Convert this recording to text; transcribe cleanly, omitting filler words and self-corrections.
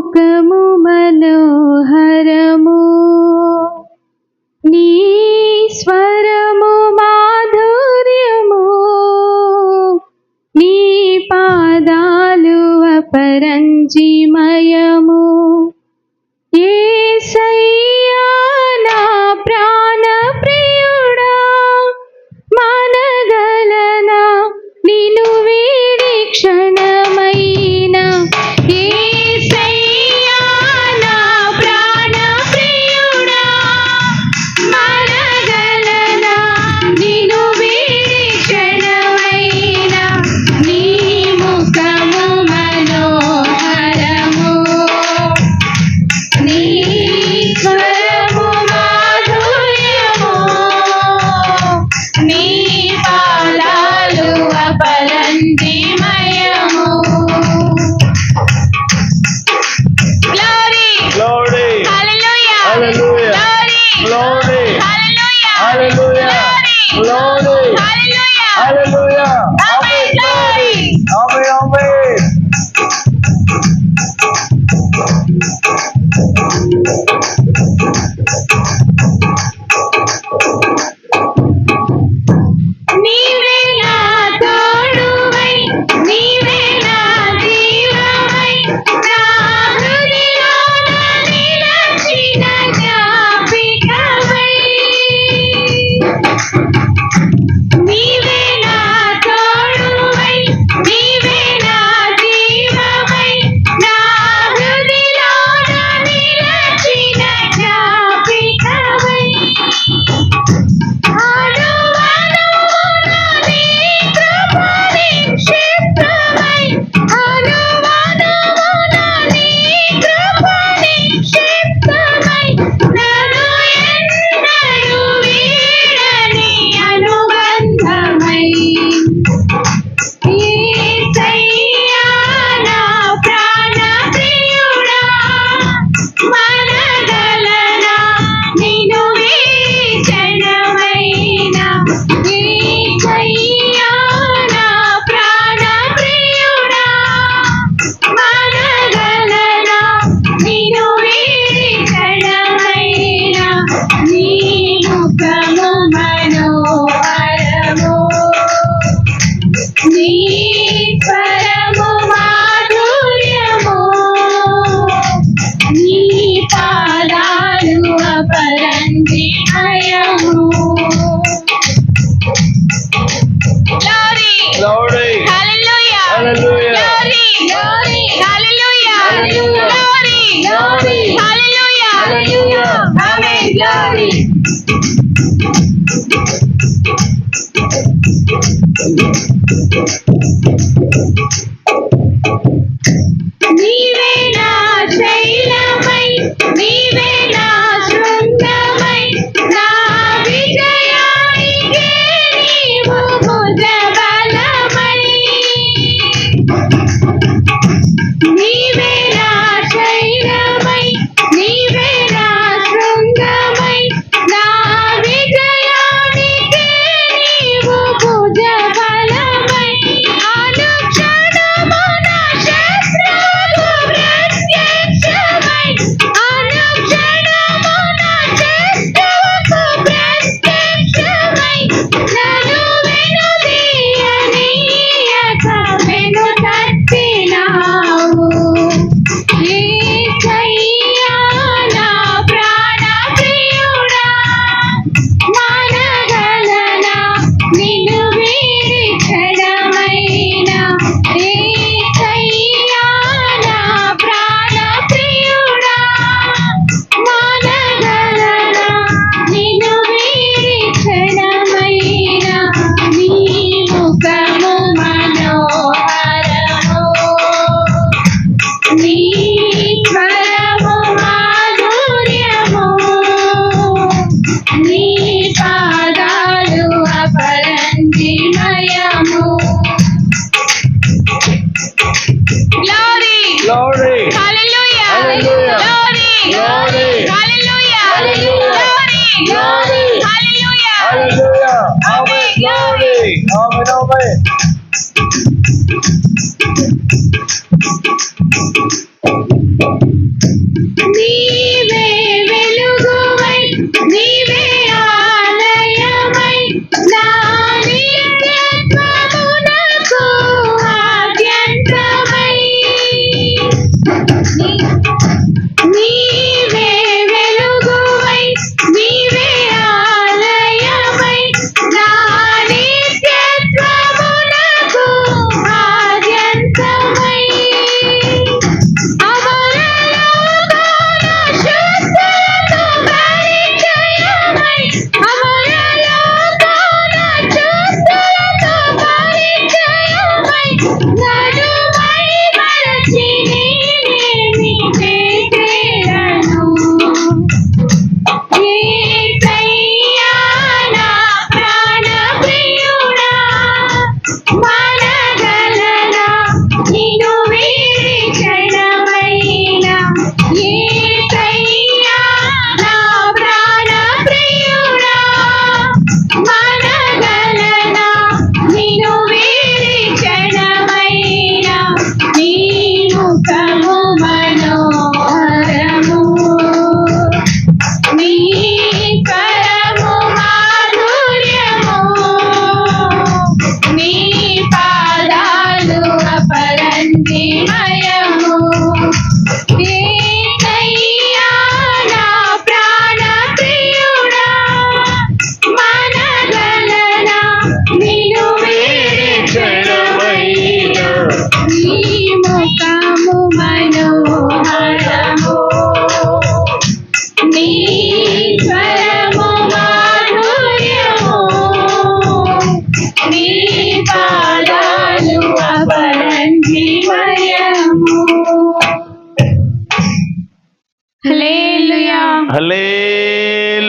ముఖము మనోహరము, నీ స్వరము మాధుర్యము, నీ పాదాలు అపరంజిమయము. యేసయ్యా నా ప్రాణ ప్రియుడా, మనగలనా నిన్ను వీడి క్షణమైన. యేసయ్యా నా ప్రాణ ప్రియుడా, మనగలనా నిన్ను వీడి క్షణమైన. నీ ముఖము మనోహరము, నీ స్వరము మాధుర్యము, నీ పాదాలు అపరంజిమయము. Glory, Glory, hallelujah, Hallelujah, glory, Glory, hallelujah, Hallelujah, Glory, hallelujah, Hallelujah. Amen, glory. Amen, amen. నీవే నా తోడువై, నీవే నా జీవమై, నా హృదయాన నిలచిన జ్ఞాపికవై. నీవే నా తోడువై, నీవే నా జీవమై, నా హృదయాన నిలచిన జ్ఞాపికవై. అనువనువున నీ కృప నిక్షిప్తమై, అనువనువున నీ కృప నిక్షిప్తమై, నన్ను ఎన్నడూ వీడని అనుబంధమై. యేసయ్యా నా ప్రాణ ప్రియుడా, మనగలనా నిన్ను వీడి క్షణమైన. యేసయ్యా నా ప్రాణ ప్రియుడా, మనగలనా నిన్ను వీడి క్షణమైన. నీ ముఖము మనోహరము, నీ స్వరము మాధుర్యము, నీ పాదాలు అపరంజిమయము. Glory, Glory, hallelujah, Hallelujah. glory, glory, hallelujah, Hallelujah. glory, glory, hallelujah, Hallelujah. amen, glory. నీవే నా శైలమై, నీవే నా శృంగమై, నా విజయానికే నీవు భుజబలమై. నీవే నా శైలమై, నీవే నా శృంగమై, నా విజయానికే నీవు భుజబలమై. అనుక్షణము నా శత్రువుకు ప్రత్యక్షమై, అనుక్షణము నా శత్రువుకు ప్రత్యక్షమై, నన్ను వెనుదీయనీయక వెనుతట్టినావు. యేసయ్యా నా ప్రాణ ప్రియుడా, మనగలనా నిన్ను వీడి క్షణమైన. యేసయ్యా నా ప్రాణ ప్రియుడా, మనగలనా నిన్ను వీడి క్షణమైన. నీ ముఖము మనోహరము, నీ స్వరము మాధుర్యము, నీ పాదాలు అపరంజిమయము. Glory, Glory, hallelujah, Hallelujah. glory, Glory. hallelujah, Hallelujah. glory, Glory. hallelujah, Hallelujah. Amen, Glory, amen, amen. నీవే వెలుగువై నీవే ఆలయమై నా నిత్యత్వమునకు ఆద్యంతమై నీవే వెలుగువై నీవే ఆలయమై నా నిత్యత్వమునకు ఆద్యంతమై అమరలోకన శుద్ధులకు పరిచయమై అమరలోకన శుద్ధులకు పరిచయమై నడుమై మరచి నేనేమి చేసేదను యేసయ్యా నా ప్రాణప్రియుడా మనగలనా నిన్ను వీడి క్షణమైనా యేసయ్యా నా ప్రాణప్రియుడా మనగలనా నిన్ను వీడి క్షణమైనా నీ ముఖము మనోహరము నీ కరము మాధుర్యము నీ పాదాలు అపరంజిమయము యేసయ్యా నా ప్రాణప్రియుడా మనగలనా నిన్ను వీడి క్షణమైనా నీ ముఖము మనోహరము నీ స్వరము మాధుర్యము నీ పాదాలు అపరంజిమయము హల్లెలూయా హల్లెలూయా.